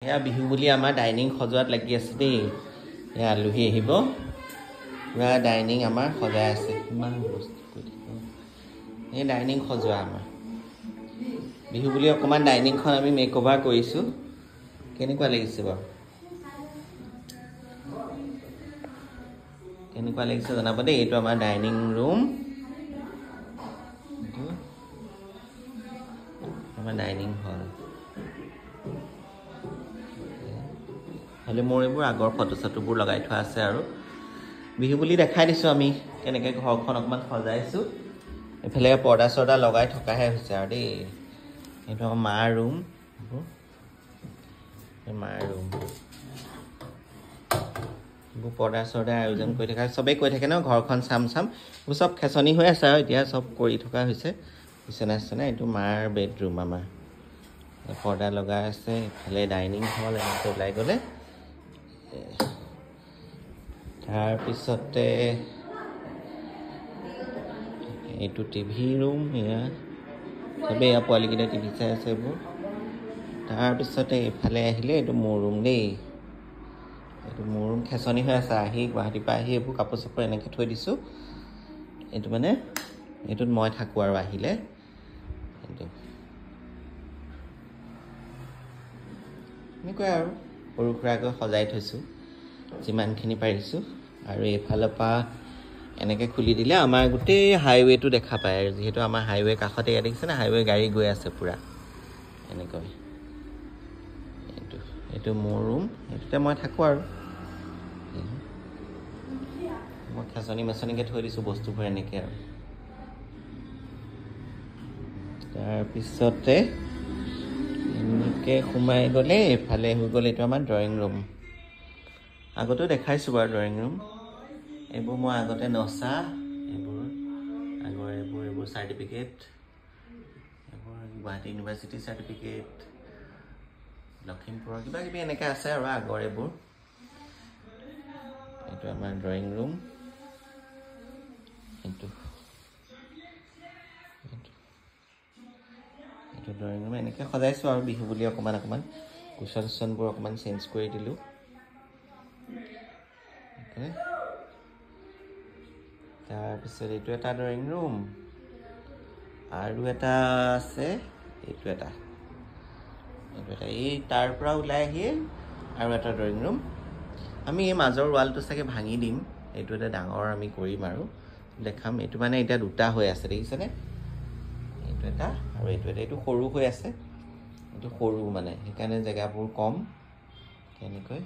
এয়া বিহু বুলি আমাৰ ডাইনিং সজোৱাত লাগি আছে দেই। এয়া আলহী আহিব, পুৰা ডাইনিং আমাৰ সজাই আছে। কিমান বস্তু কৰি এই ডাইনিং সজোৱা আমাৰ বিহু বুলি অকণমান ডাইনিংখন আমি মেক অভাৰ কৰিছোঁ। কেনেকুৱা লাগিছে বাৰু? কেনেকুৱা লাগিছে জনাব দেই। এইটো আমাৰ ডাইনিং ৰুম, আমাৰ ডাইনিং হল। খালি মোৰ এইবোৰ আগৰ ফটো চটোবোৰ লগাই থোৱা আছে আৰু বিহু বুলি দেখাই দিছোঁ আমি কেনেকৈ ঘৰখন অকণমান সজাইছোঁ। এইফালে পৰ্দা চৰ্দা লগাই থকাহে হৈছে আৰু দেই। এইটো আমাৰ মাৰ ৰুম, মাৰ ৰুম এইবোৰ পৰ্দা চৰ্দা আয়োজন কৰি থকা, চবেই কৈ থাকে ন ঘৰখন চাম চাম, এইবোৰ চব খেচনি হৈ আছে আৰু এতিয়া চব কৰি থকা হৈছে। বিচনা চিচনা, এইটো মাৰ বেডৰুম আমাৰ, পৰ্দা লগাই আছে। ইফালে ডাইনিং হল, এনেকৈ ওলাই গ'লে তাৰপিছতে এইটো টিভি ৰুম। এয়া চবেই এয়া পোৱালিকেইটা টিভি চাই আছে এইবোৰ। তাৰপিছতে এইফালে আহিলে এইটো মোৰ ৰুম দেই। এইটো মোৰ ৰুম খেচনি হৈ আছে। আহি গুৱাহাটীৰ পৰা আহি এইবোৰ কাপোৰ চাপোৰ এনেকৈ থৈ দিছোঁ। এইটো মানে এইটোত মই থাকোঁ আৰু আহিলে এইটো এনেকুৱাই আৰু সৰু সুৰাকৈ সজাই থৈছোঁ যিমানখিনি পাৰিছোঁ। আৰু এইফালৰ পৰা এনেকৈ খুলি দিলে আমাৰ গোটেই হাইৱেটো দেখা পায় আৰু যিহেতু আমাৰ হাইৱে কাষতে ইয়াত দেখিছে না, হাইৱে গাড়ী গৈ আছে পূৰা এনেকৈ। এইটো মোৰ ৰুম, এইটোতে মই থাকোঁ আৰু মই খেচনি মেচনিকৈ থৈ দিছোঁ বস্তুবোৰ এনেকৈ আৰু। তাৰপিছতে এনেকৈ সোমাই গ'লে এইফালে হৈ গ'ল এইটো আমাৰ ড্ৰয়িং ৰুম। আগতেও দেখাইছোঁ বাৰু ড্ৰয়িং ৰুম। এইবোৰ মই আগতে নচা এইবোৰ আগৰ এইবোৰ চাৰ্টিফিকেট, এইবোৰ গুৱাহাটী ইউনিভাৰ্চিটি চাৰ্টিফিকেট, লখিমপুৰৰ কিবা কিবি এনেকৈ আছে আৰু আগৰ এইবোৰ। এইটো আমাৰ ড্ৰয়িং ৰুম। এইটো ড্ৰয়িং ৰুম এনেকৈ সজাইছোঁ আৰু বিহু বুলি অকণমান অকণমান কুশ্যন চুশ্যনবোৰ অকণমান চেঞ্জ কৰি দিলোঁ। তাৰপিছত এইটো এটা ড্ৰয়িং ৰুম, আৰু এটা আছে এইটো এটা এই তাৰ পৰা ওলাই আহিয়ে আৰু এটা ড্ৰয়িং ৰুম। আমি এই মাজৰ ৱালটো চাগে ভাঙি দিম, এইটো এটা ডাঙৰ আমি কৰিম আৰু দেখাম। এইটো মানে এতিয়া দুটা হৈ আছে দেখিছেনে, এইটো এটা আৰু এইটো এটা। এইটো সৰু হৈ আছে, এইটো সৰু মানে সেইকাৰণে জেগাবোৰ কম। এনেকৈ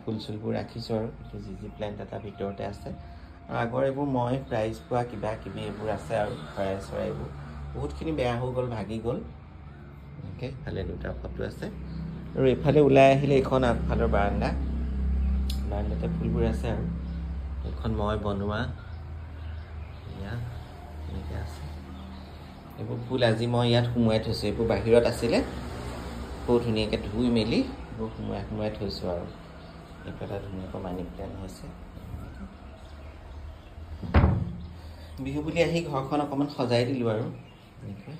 ফুল চুলবোৰ ৰাখিছোঁ আৰু এইটো যি প্লেণ্ট এটা ভিতৰতে আছে। আৰু আগৰ এইবোৰ মই প্ৰাইজ পোৱা কিবা কিবি এইবোৰ আছে আৰু চৰাই চৰাইবোৰ বহুতখিনি বেয়া হৈ গ'ল, ভাগি গ'ল। এনেকৈ ইফালে দুটা ফটো আছে। আৰু এইফালে ওলাই আহিলে এইখন আগফালৰ বাৰাণ্ডাতে ফুলবোৰ আছে আৰু এইখন মই বনোৱা এয়া এনেকৈ আছে। এইবোৰ ফুল আজি মই ইয়াত সোমোৱাই থৈছোঁ, এইবোৰ বাহিৰত আছিলে, বহুত ধুনীয়াকৈ ধুই মেলি এইবোৰ সোমোৱাই থৈছোঁ আৰু এইটো এটা ধুনীয়াকৈ মানি প্লেণ্ট হৈছে। বিহু বুলি আহি ঘৰখন অকণমান সজাই দিলোঁ আৰু এনেকৈ।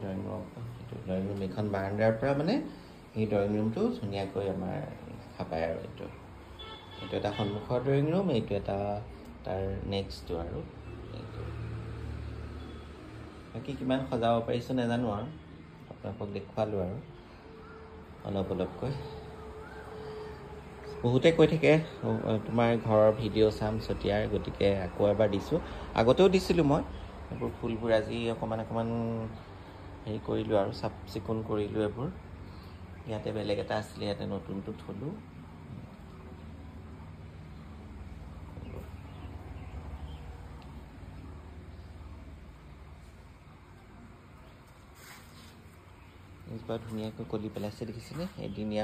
ড্ৰয়িং ৰুম, এইটো ড্ৰয়িং ৰুম, এইখন বাৰাণ্ডাৰ পৰা মানে এই ড্ৰয়িং ৰুমটো ধুনীয়াকৈ আমাৰ দেখা পায় আৰু এইটো এটা সন্মুখৰ ড্ৰয়িং ৰুম, এইটো এটা তাৰ নেক্সটটো আৰু এইটো। বাকী কিমান সজাব পাৰিছোঁ নাজানো আৰু আপোনালোকক দেখুৱালোঁ আৰু অলপ অলপকৈ। বহুতে কৈ থাকে তোমাৰ ঘৰৰ ভিডিঅ' চাম চতিয়াৰ, গতিকে আকৌ এবাৰ দিছোঁ। আগতেও দিছিলোঁ মই এইবোৰ ফুলবোৰ, আজি অকণমান হেৰি কৰিলোঁ আৰু চাফ চিকুণ কৰিলোঁ এইবোৰ। ইয়াতে বেলেগ এটা আছিলে, ইয়াতে নতুনটো থলোঁ। এজোপা ধুনীয়াকৈ কলি পেলাইছে দেখিছেনে, এদিনীয়া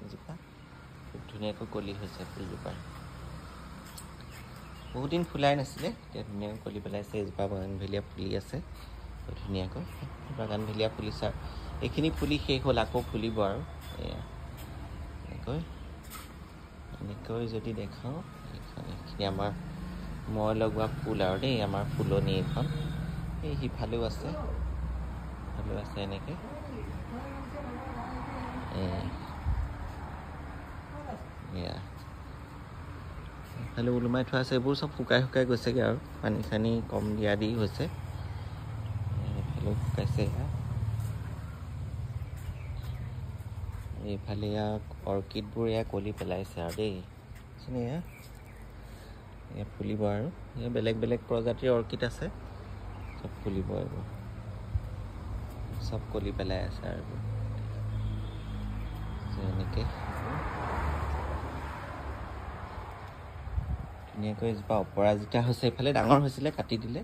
এজোপা খুব ধুনীয়াকৈ কলি হৈছে ফুলজোপাৰ। বহুত দিন ফুলাই নাছিলে, এতিয়া ধুনীয়াকৈ কলি পেলাইছে। এজোপা বাগানভেলিয়া ফুলি আছে ধুনীয়াকৈ, বাগানভেলিয়া ফুলিছে। এইখিনি ফুলি শেষ হ'ল, আকৌ ফুলিব আৰু এয়া এনেকৈ যদি দেখাওঁ। এইখিনি আমাৰ মই লগোৱা ফুল আৰু দেই, আমাৰ ফুলনি এইখন। এই সিফালেও আছে, আছে এনেকৈ খালি ওলোমাই থোৱা আছে এইবোৰ চব শুকাই গৈছেগৈ আৰু পানী চানী কম দিয়া দি হৈছে এইফালেও শুকাইছে এইফালে অৰ্কিডবোৰ কলি পেলাইছে আৰু দেই ফুলিব আৰু বেলেগ প্ৰজাতিৰ অৰ্কিড আছে চব ফুলিব এইবোৰ চব কলি পেলাই আছে আৰু এনেকৈ ধুনীয়াকৈ এজোপা অপৰাজিতা হৈছে এইফালে ডাঙৰ হৈছিলে কাটি দিলে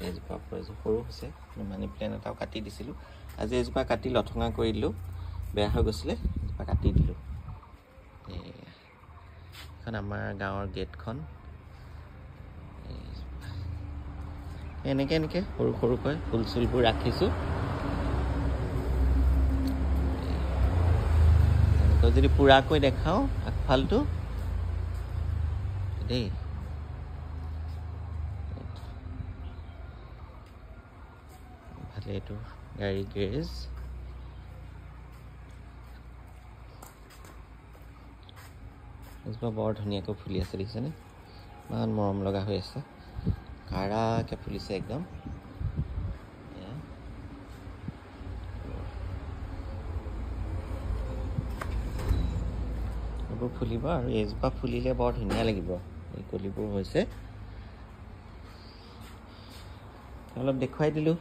এজোপা অপৰাজিতা সৰু হৈছে মানি প্লেণ্ট এটাও কাটি দিছিলোঁ আজি এজোপা কাটি লঠঙা কৰি দিলোঁ বেয়া হৈ গৈছিলে এজোপা কাটি দিলোঁ এইখন আমাৰ গাঁৱৰ গেটখন এনেকৈ সৰুকৈ ফুল চুলবোৰ ৰাখিছোঁ এনেকৈ যদি পুৰাকৈ দেখাওঁ আগফালটো দেই ভালে এইটো গাড়ী গেৰেজ এজোপা বৰ ধুনীয়াকৈ ফুলি আছে দেখিছেনে ইমান মৰম লগা হৈ আছে কাৰাকৈ ফুলিছে একদম এইবোৰ ফুলিব আৰু এইজোপা ফুলিলে বৰ ধুনীয়া লাগিব এই কলিবোৰ হৈছে অলপ দেখুৱাই দিলোঁ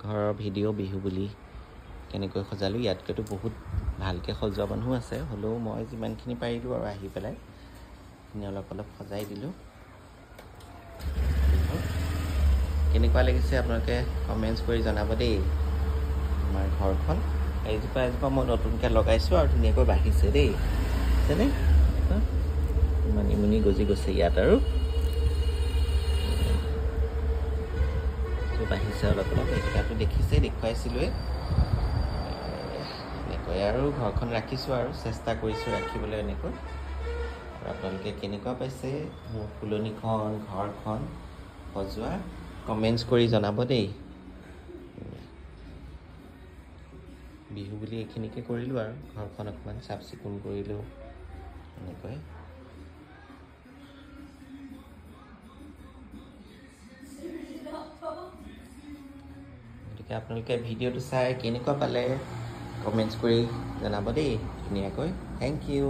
ঘৰৰ ভিডিঅ' বিহু বুলি কেনেকৈ সজালোঁ ইয়াতকৈতো বহুত ভালকৈ সজোৱা মানুহ আছে হ'লেও মই যিমানখিনি পাৰিলোঁ আৰু আহি পেলাই সেইখিনি অলপ সজাই দিলোঁ কেনেকুৱা লাগিছে আপোনালোকে কমেণ্টছ কৰি জনাব দেই আমাৰ ঘৰখন এজোপা মই নতুনকৈ লগাইছোঁ আৰু ধুনীয়াকৈ বাঢ়িছে দেই যেনে মানিমুনি গজি গৈছে ইয়াত আৰু বাঢ়িছে অলপ এইকেইটাটো দেখিছেই দেখুৱাইছিলোঁৱে এনেকৈ আৰু ঘৰখন ৰাখিছোঁ আৰু চেষ্টা কৰিছোঁ ৰাখিবলৈ এনেকৈ আৰু আপোনালোকে কেনেকুৱা পাইছে মোৰ ফুলনিখন ঘৰখন সজোৱা কমেণ্টছ কৰি জনাব দেই বিহু বুলি এইখিনিকে কৰিলোঁ আৰু ঘৰখন অকণমান চাফ চিকুণ কৰিলোঁ এনেকৈ গতিকে আপোনালোকে ভিডিঅ'টো চাই কেনেকুৱা পালে কমেণ্টছ কৰি জনাব দেই ধুনীয়াকৈ থেংক ইউ